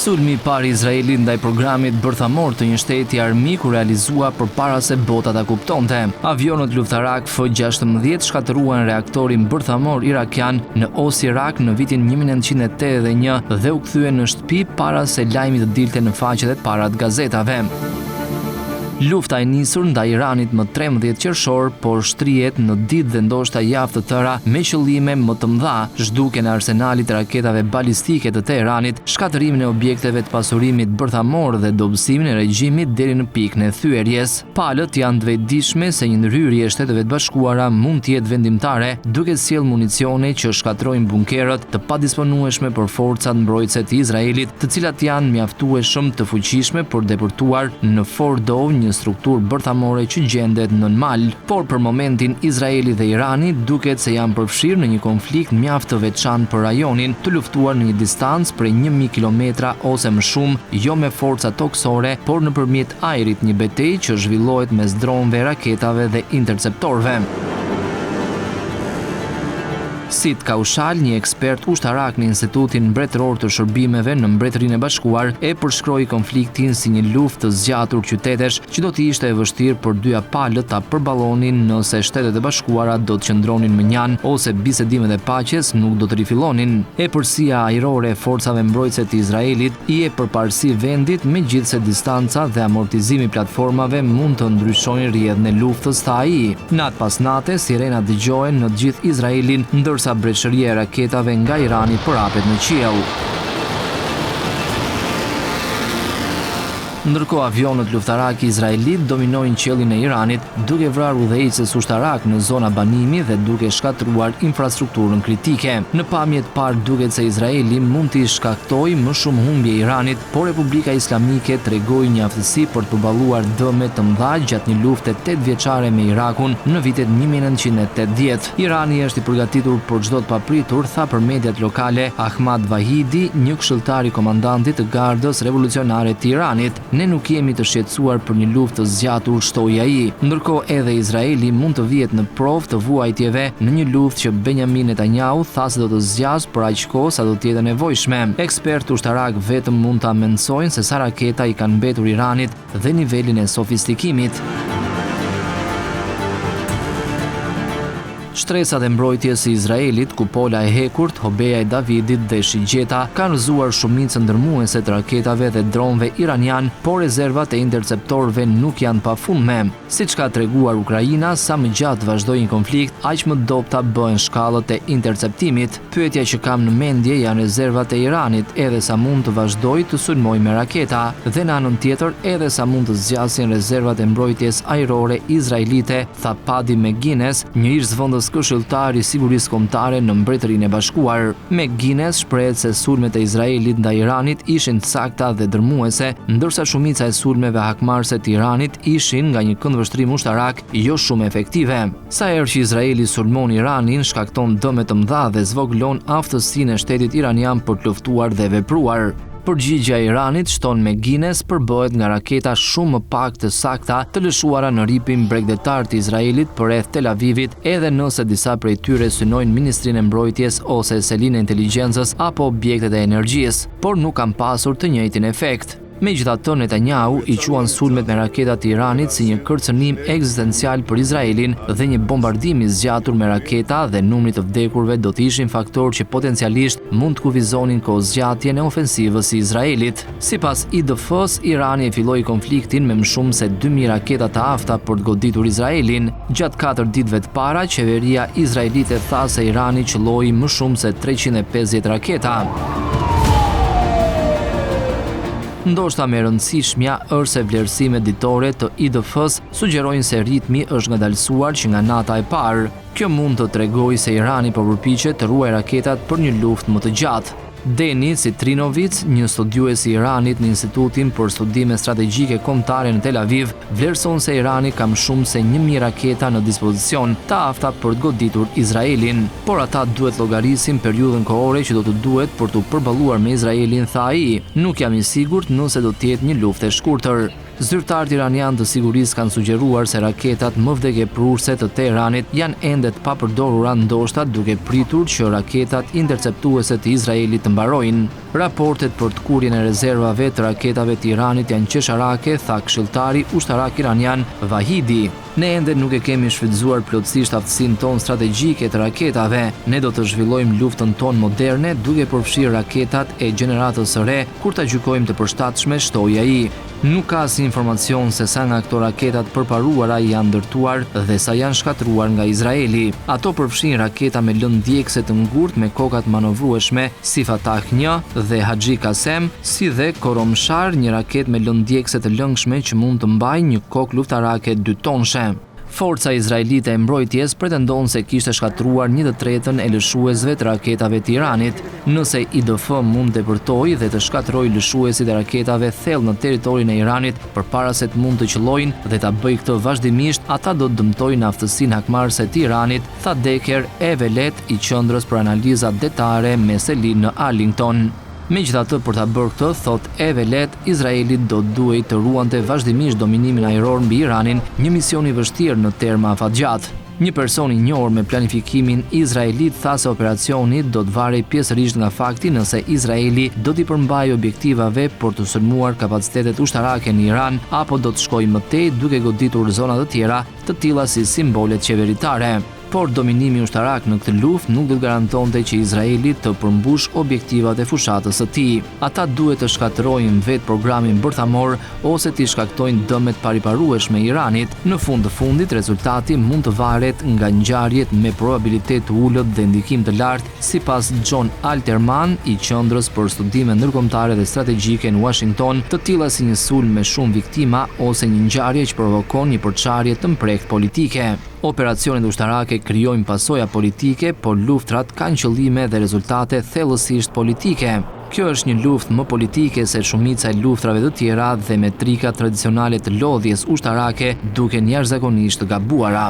Sulmi I parë izraelit ndaj programit bërthamor të një shteti armik u realizua përpara se bota ta kuptonte. Avionët luftarak F-16 shkatëruan reaktorin bërthamor irakian në Osirak në vitin 1981 dhe u kthyen në shtëpi para se lajmi të dilte në faqet e para të gazetave. Lufta e nisur ndaj Iranit më 13 qershor, por shtrihet në ditë dhe ndoshta javë të tëra me qëllime më të mëdha, zhdukjen e arsenalit të raketave balistike të Teheranit, shkatërimin e objekteve të pasurimit bërthamor dhe dobësimin e regjimit deri në pikën e thyerjes. Palët janë të vetëdijshme se një ndryrje e Shteteve të Bashkuara mund të jetë vendimtare, duke sjellë municione që shkatrojnë bunkerët të padisponueshme për forcat mbrojtëse të Izraelit, të cilat janë mjaftueshëm të fuqishme për deportuar në Fordo një strukturë bërthamore që gjendet nën mal, por për momentin Izraeli dhe Irani duket se janë përfshirë në një konflikt mjaft të veçantë për rajonin, të luftuar në një distancë prej 1000 kilometra ose më shumë, jo me forca toksore, por nëpërmjet ajrit, një betejë që zhvillohet mes dronëve, raketave dhe interceptorëve. Sit Kaushal, një ekspert ushtarak në Institutin Mbretëror të Shërbimeve në Mbretërinë e Bashkuar, e përshkroi konfliktin si një luftë të zgjatur qytetesh që do të ishte e vështirë për dyja palët ta përballonin nëse Shtetet e Bashkuara do të qëndronin më njanë ose bisedimet e paqes nuk do të rifillonin. Epërsia ajrore e forcave mbrojtëse të Izraelit I e përparësi vendit, megjithse distanca dhe amortizimi I platformave mund të ndryshojnë rrjedhën e luftës, tha ai. Natë pas nate, sirena dëgjohen në të gjithë Izraelin, ndërsa breshëria e raketave nga Irani përhapet në qiell. Ndërkohë avionët luftarak izraelit dominojnë qiellin e Iranit, duke vrarë udhëheqës ushtarak në zona banimi dhe duke shkatruar infrastrukturën kritike. Në pamje të parë duket se Izraeli mund t'i shkaktojë më shumë humbje Iranit, por Republika Islamike tregoi një aftësi për të përballuar dëme të mëdha gjatë një lufte 8-vjeçare me Irakun në vitet 1980. Irani është I përgatitur për çdo të papritur, tha për mediat lokale Ahmad Vahidi, një këshilltar I komandantit të Gardës Revolucionare të Iranit. Ne nuk jemi të shqetësuar për një luftë të zgjatur, shtoi ai. Ndërkohë edhe Izraeli mund të vihet në provë të vuajtjeve në një luftë që Benjamin Netanyahu tha se do të zgjasë për aq kohë sa do të jetë nevojshme. Ekspertë ushtarak vetëm mund ta mendsojnë se sa raketa I kanë mbetur Iranit dhe nivelin e sofistikimit. Shtresat e mbrojtjes së Izraelit, kupola e hekurt, Hobeja e Davidit dhe Shigjeta kanë rrëzuar shumicën ndërmuese të raketave dhe dronëve iranian, por rezervat e interceptorëve nuk janë pafundme. Siç ka treguar Ukraina, sa më gjatë vazhdojë një konflikt, aq më dobta bëhen shkallët e interceptimit. Pyetja që kam në mendje janë rezervat e Iranit, edhe sa mund të vazhdojë të sulmojë me raketa, dhe në anën tjetër edhe sa mund të zgjasin rezervat e mbrojtjes ajrore izraelite, tha Paddy McGuinness, një ish-zëvendës këshilltar I sigurisë kombëtare në Mbretërinë e Bashkuar. McGuinness shprehet se sulmet e Izraelit ndaj Iranit ishin të sakta dhe dërmuese, ndërsa shumica e sulmeve hakmarrëse të Iranit ishin nga një këndvështrim ushtarak jo shumë efektive. Sa herë që Izraeli sulmon Iranin, shkakton dëme të mëdha dhe zvoglon aftësinë e shtetit iranian për të luftuar dhe vepruar. Përgjigjja e Iranit, shton McGuinness, përbëhet nga raketa shumë më pak të sakta të lëshuara në ripin bregdetar të Izraelit përreth Tel Avivit, edhe nëse disa prej tyre synojnë Ministrinë e Mbrojtjes ose selinë e inteligjencës apo objektet e energjisë, por nuk kanë pasur të njëjtin efekt. Megjithatë, Netanyahu I quan sulmet me raketa të Iranit si një kërcënim ekzistencial për Izraelin dhe një bombardim I zgjatur me raketa dhe numri të vdekurve do të ishin faktor që potencialisht mund të kufizonin kohëzgjatjen e ofensivës së Izraelit. Sipas IDF-s, Irani e filloi konfliktin me më shumë se 2000 raketa të afta për të goditur Izraelin. Gjatë 4 ditëve të para, qeveria izraelite tha se Irani qëlloi më shumë se 350 raketa. Ndoshta më e rëndësishmja është se vlerësimet ditore të IDF-s sugjerojnë se ritmi është ngadalësuar që nga nata e parë. Kjo mund të tregojë se Irani po përpiqet të ruajë raketat për një luftë më të gjatë. Deni Citrinovic, një studiues I Iranit në Institutin për Studime Strategjike Kombëtare në Tel Aviv, vlerëson se Irani ka më shumë se 1000 raketa në dispozicion, të afta për të goditur Izraelin, por ata duhet llogarisin periudhën kohore që do të duhet për të përballuar me Izraelin, tha ai. Nuk jam I sigurt nëse do të jetë një luftë e shkurtër. Zyrtarët iranian të sigurisë kanë sugjeruar se raketat më vdekjeprurse të Teheranit janë ende të papërdorura, ndoshta duke pritur që raketat interceptuese të Izraelit të mbarojnë. Raportet për të kurjen e rezervave të raketave të Iranit janë qesharake, tha këshilltari ushtarak iranian Vahidi. Ne ende nuk e kemi shfrytzuar plotësisht aftësinë tonë strategjike të raketave. Ne do të zhvillojmë luftën tonë moderne duke përfshirë raketat e gjeneratës së re kur ta gjykojmë të përshtatshme, shtoi ai. Nuk ka asnjë informacion se sa nga këto raketat përparuara janë ndërtuar dhe sa janë shkatruar nga Izraeli. Ato përfshin raketa me lëndë djegëse të ngurtë me kokat manovrueshme si Fatah 1 dhe Haxhi Kasem, si dhe Koromshar, një raketë me lëndë djegëse të lëngshme që mund të mbajë një kokë luftarake 2 tonshe. Forca izraelite e mbrojtjes pretendon se kishte shkatruar 1/3 e lëshuesve të raketave të Iranit. Nëse IDF mund të depërtojë dhe të shkatërrojë lëshuesit e raketave thellë në territorin e Iranit përpara se të mund të qellojnë dhe ta bëjë këtë vazhdimisht, ata do të dëmtojnë aftësinë hakmarrëse të Iranit, tha Deker Evelet i Qendrës për Analiza Detare me seli në Arlington. Megjithatë, për ta bërë këtë, thot Evelet, Izraeli do duhej të ruante vazhdimisht dominimin ajror mbi Iranin, një mision i vështirë në terma afatgjatë. Një person i njohur me planifikimin izraelit tha se operacioni do të varej pjesërisht nga fakti nëse Izraeli do t'i përmbajë objektivave për të sulmuar kapacitetet ushtarake në Iran apo do të shkojë më tej duke goditur zona të tjera, të tilla si simbolet qeveritare. Por dominimi ushtarak në këtë luftë nuk do të garantonte që Izraeli të përmbush objektivat e fushatës së tij. Ata duhet të shkatërrojnë vetë programin bërthamor ose t'i shkaktojnë dëmet pariparueshme Iranit. Në fund të fundit, rezultati mund të varet nga ngjarjet me probabilitet të ulët dhe ndikim të lartë, sipas John Alterman i Qendrës për Studime Ndërkombëtare dhe Strategjike në Washington, të tilla si një sulm me shumë viktima ose një ngjarje që provokon një përçarje të mprektë politike. Operacionet ushtarake krijojnë pasoja politike, por luftrat kanë qëllime dhe rezultate thellësisht politike. Kjo është një luftë më politike se shumica e luftrave të tjera dhe metrika tradicionale të lodhjes ushtarake duken jashtëzakonisht të gabuara.